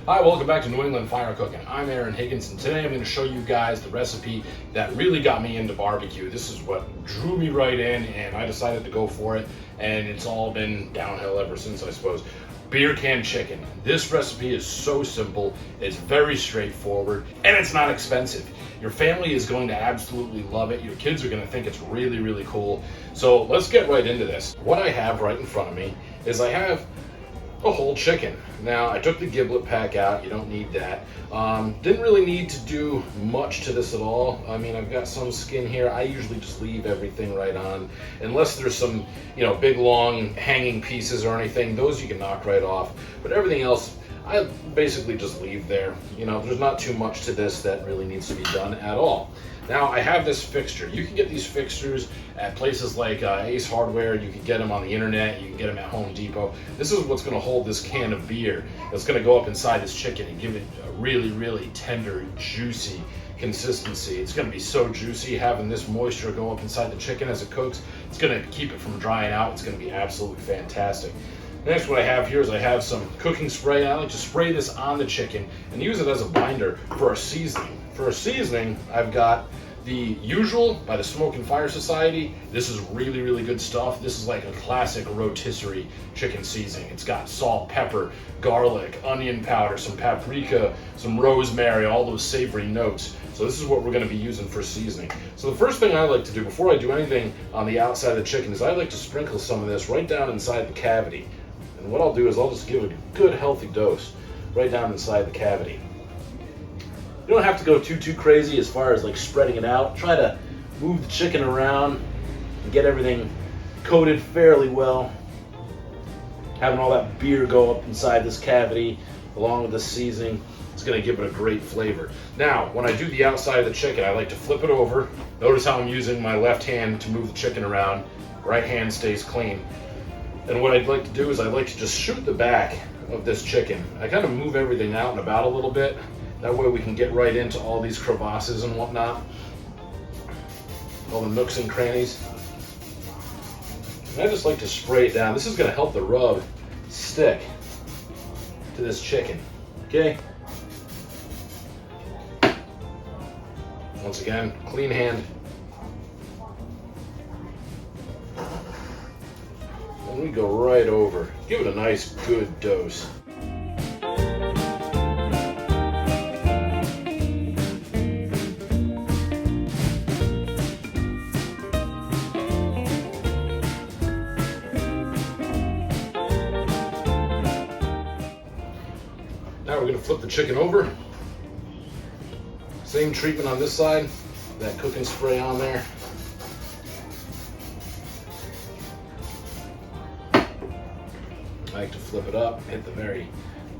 Hi, welcome back to New England Fire Cooking. I'm Aaron Higgins, and today I'm going to show you guys the recipe that really got me into barbecue. This is what drew me right in, and I decided to go for it, and it's all been downhill ever since, I suppose. Beer can chicken. This recipe is so simple, it's very straightforward, and it's not expensive. Your family is going to absolutely love it. Your kids are going to think it's really, really cool. So let's get right into this. What I have right in front of me is I have a whole chicken. Now, I took the giblet pack out. You don't need that. Didn't really need to do much to this at all. I mean, I've got some skin here. I usually just leave everything right on, unless there's some, big long hanging pieces or anything. Those you can knock right off. But everything else, I basically just leave there. There's not too much to this that really needs to be done at all. Now, I have this fixture. You can get these fixtures at places like Ace Hardware. You can get them on the internet. You can get them at Home Depot. This is what's going to hold this can of beer that's going to go up inside this chicken and give it a really, really tender, juicy consistency. It's going to be so juicy having this moisture go up inside the chicken as it cooks. It's going to keep it from drying out. It's going to be absolutely fantastic. Next, what I have here is I have some cooking spray. I like to spray this on the chicken and use it as a binder for a seasoning. For a seasoning, I've got the Usual by the Smoke and Fire Society. This is really, really good stuff. This is like a classic rotisserie chicken seasoning. It's got salt, pepper, garlic, onion powder, some paprika, some rosemary, all those savory notes. So this is what we're going to be using for seasoning. So the first thing I like to do before I do anything on the outside of the chicken is I like to sprinkle some of this right down inside the cavity. And what I'll do is I'll just give it a good healthy dose right down inside the cavity. You don't have to go too crazy as far as like spreading it out. Try to move the chicken around and get everything coated fairly well. Having all that beer go up inside this cavity along with the seasoning, it's going to give it a great flavor. Now, when I do the outside of the chicken, I like to flip it over. Notice how I'm using my left hand to move the chicken around. Right hand stays clean. And what I'd like to do is I'd like to just shoot the back of this chicken. I kind of move everything out and about a little bit. That way we can get right into all these crevasses and whatnot. All the nooks and crannies. And I just like to spray it down. This is going to help the rub stick to this chicken. Okay? Once again, clean hand. And we go right over. Give it a nice, good dose. Now we're going to flip the chicken over. Same treatment on this side. That cooking spray on there. I like to flip it up, hit the very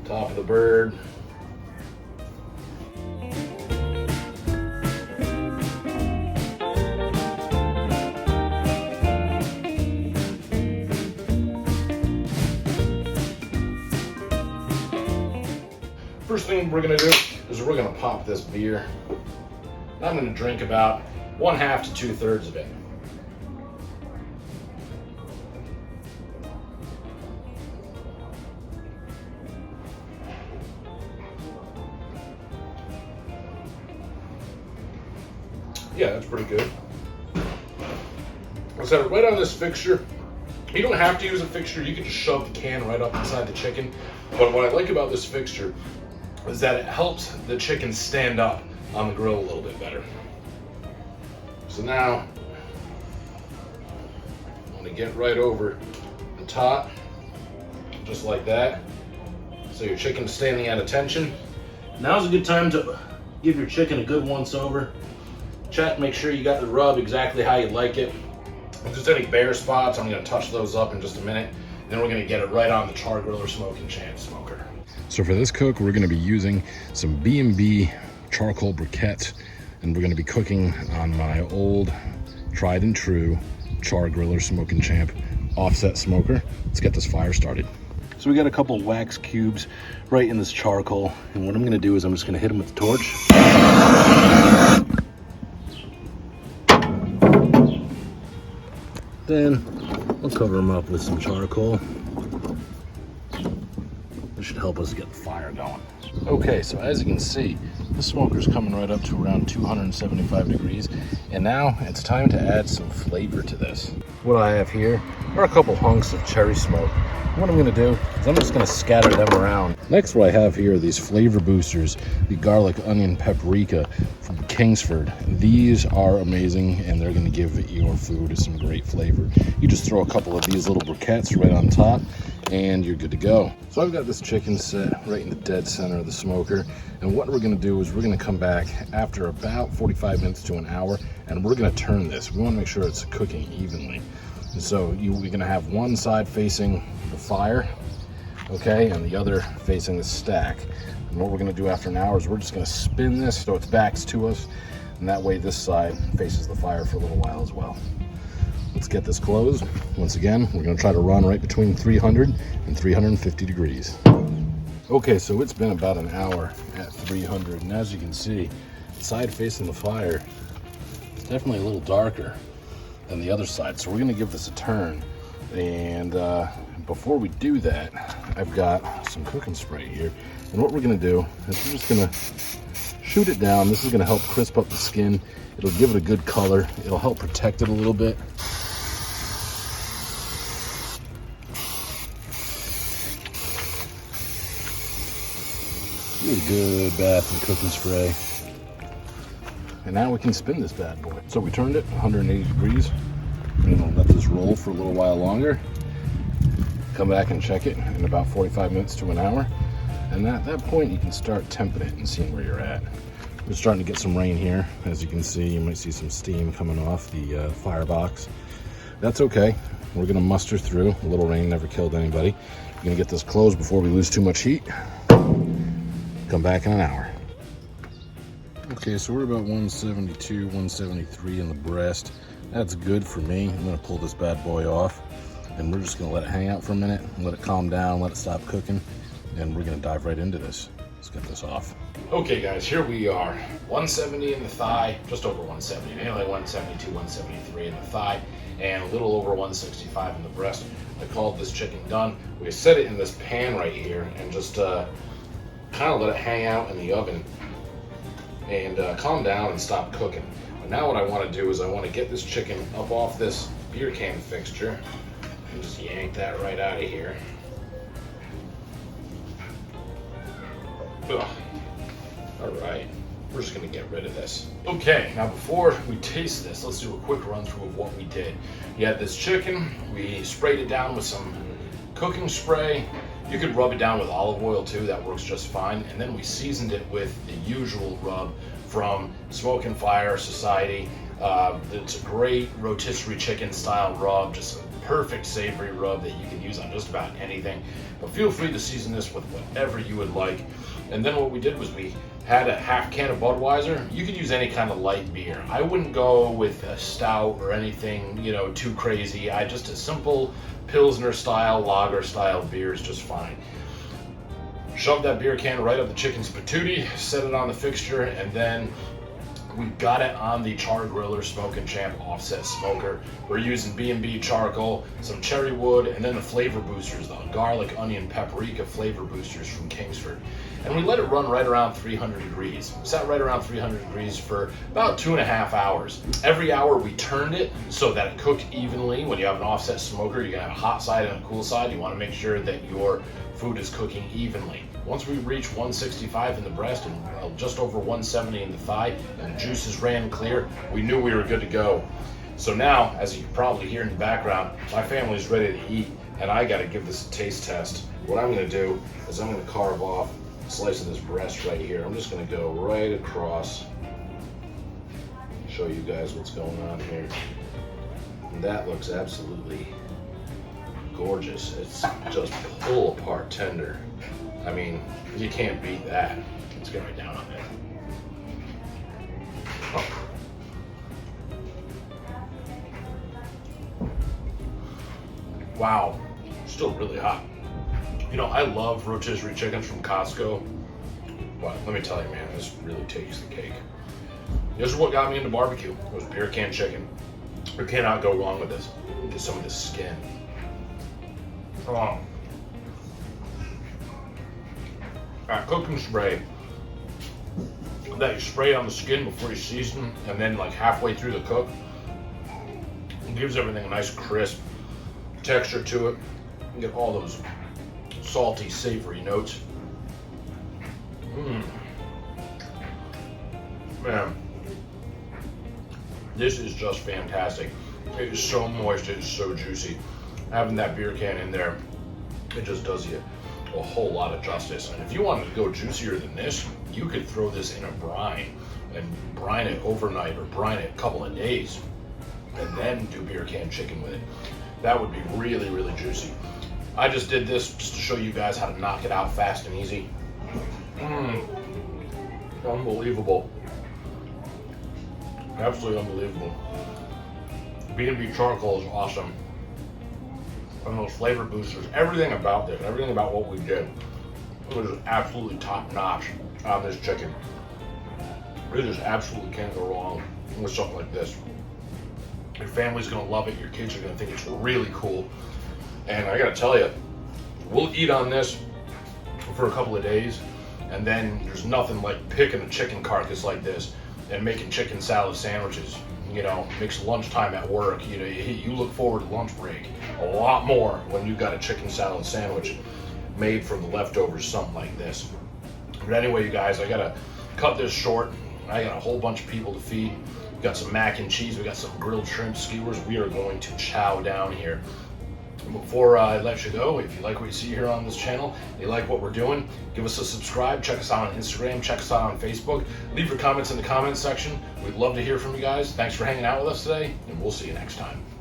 top of the bird. First thing we're going to do is we're going to pop this beer. I'm going to drink about 1/2 to 2/3 of it. Yeah, that's pretty good. I set it right on this fixture. You don't have to use a fixture. You can just shove the can right up inside the chicken. But what I like about this fixture is that it helps the chicken stand up on the grill a little bit better. So now, I'm going to get right over the top, just like that. So your chicken's standing at attention. Now's a good time to give your chicken a good once over. Check, make sure you got the rub exactly how you like it. If there's any bare spots, I'm going to touch those up in just a minute. Then we're going to get it right on the char grill or smoking champ smoker. So for this cook, we're going to be using some B&B charcoal briquettes, and we're going to be cooking on my old tried and true char griller smoking champ offset smoker. Let's get this fire started. So we got a couple wax cubes right in this charcoal, and what I'm going to do is I'm just going to hit them with the torch. Then we'll cover them up with some charcoal. Push should help us get the fire going. Okay, so as you can see, the smoker's coming right up to around 275 degrees, and now it's time to add some flavor to this. What I have here are a couple hunks of cherry smoke. What I'm going to do is I'm just going to scatter them around. Next, what I have here are these flavor boosters, the garlic, onion, paprika from Kingsford. These are amazing, and they're going to give your food some great flavor. You just throw a couple of these little briquettes right on top, and you're good to go. So I've got this chicken set right in the dead center of the smoker, and what we're going to do is we're going to come back after about 45 minutes to an hour, and we're going to turn this. We want to make sure it's cooking evenly. And so we're going to have one side facing the fire, okay, and the other facing the stack. And what we're going to do after an hour is we're just going to spin this so its back's to us, and that way this side faces the fire for a little while as well. Let's get this closed. Once again, we're going to try to run right between 300 and 350 degrees. Okay, so it's been about an hour at 300, and as you can see, the side facing the fire is definitely a little darker than the other side. So we're going to give this a turn, and before we do that, I've got some cooking spray here, and what we're going to do is we're just going to shoot it down. This is going to help crisp up the skin. It'll give it a good color. It'll help protect it a little bit. Give it a good bath in cooking spray. And now we can spin this bad boy. So we turned it 180 degrees. We're gonna let this roll for a little while longer. Come back and check it in about 45 minutes to an hour. And at that point, you can start temping it and seeing where you're at. We're starting to get some rain here. As you can see, you might see some steam coming off the firebox. That's okay. We're gonna muster through. A little rain never killed anybody. We're gonna get this closed before we lose too much heat. Come back in an hour. Okay, so we're about 172, 173 in the breast. That's good for me. I'm gonna pull this bad boy off, and we're just gonna let it hang out for a minute, and let it calm down, let it stop cooking, and we're gonna dive right into this. Let's get this off. Okay guys, here we are. 170 in the thigh, just over 170, nearly 172, 173 in the thigh, and a little over 165 in the breast. I called this chicken done. We set it in this pan right here, and just kind of let it hang out in the oven and calm down and stop cooking. But now what I want to do is I want to get this chicken up off this beer can fixture and just yank that right out of here. Ugh. All right, we're just gonna get rid of this. Okay, now before we taste this, let's do a quick run through of what we did. You had this chicken, we sprayed it down with some cooking spray. You could rub it down with olive oil too, that works just fine. And then we seasoned it with the usual rub from Smoke and Fire Society. It's a great rotisserie chicken style rub, just a perfect savory rub that you can use on just about anything. But feel free to season this with whatever you would like. And then what we did was we had a half can of Budweiser. You could use any kind of light beer. I wouldn't go with a stout or anything, you know, too crazy. Just a simple Pilsner style, lager style beer is just fine. Shove that beer can right up the chicken's patootie, set it on the fixture, and then we got it on the Char Griller Smokin' Champ offset smoker. We're using B&B charcoal, some cherry wood, and then the flavor boosters, the garlic, onion, paprika flavor boosters from Kingsford. And we let it run right around 300 degrees. Sat right around 300 degrees for about 2.5 hours. Every hour we turned it so that it cooked evenly. When you have an offset smoker, you're gonna have a hot side and a cool side. You wanna make sure that your food is cooking evenly. Once we reach 165 in the breast and just over 170 in the thigh, and the juices ran clear, we knew we were good to go. So now, as you can probably hear in the background, my family's ready to eat, and I gotta give this a taste test. What I'm gonna do is I'm gonna carve off a slice of this breast right here. I'm just gonna go right across, show you guys what's going on here. And that looks absolutely gorgeous. It's just pull apart tender. I mean, you can't beat that. Let's get right down on it. Oh. Wow, still really hot. You know, I love rotisserie chickens from Costco, but let me tell you, man, this really takes the cake. This is what got me into barbecue. It was beer can chicken. You cannot go wrong with this. Get some of this skin. Oh. that cooking spray that you spray on the skin before you season, and then like halfway through the cook, it gives everything a nice crisp texture to it. You get all those salty, savory notes. Man, this is just fantastic. It is so moist, it is so juicy. Having that beer can in there, it just does you a whole lot of justice. And if you wanted to go juicier than this, you could throw this in a brine and brine it overnight or brine it a couple of days and then do beer can chicken with it. That would be really, really juicy. I just did this just to show you guys how to knock it out fast and easy. Unbelievable. Absolutely unbelievable. B&B charcoal is awesome. And those flavor boosters, everything about this, everything about what we did, it was just absolutely top notch on this chicken. You just absolutely can't go wrong with something like this. Your family's gonna love it, your kids are gonna think it's really cool. And I gotta tell you, we'll eat on this for a couple of days, and then there's nothing like picking a chicken carcass like this and making chicken salad sandwiches. You know, makes lunchtime at work, you know, you look forward to lunch break a lot more when you got a chicken salad sandwich made from the leftovers, something like this. But anyway, you guys, I gotta cut this short. I got a whole bunch of people to feed. We got some mac and cheese, we got some grilled shrimp skewers. We are going to chow down here. Before I let you go, if you like what you see here on this channel, you like what we're doing, give us a subscribe, check us out on Instagram, check us out on Facebook, leave your comments in the comments section. We'd love to hear from you guys. Thanks for hanging out with us today, and we'll see you next time.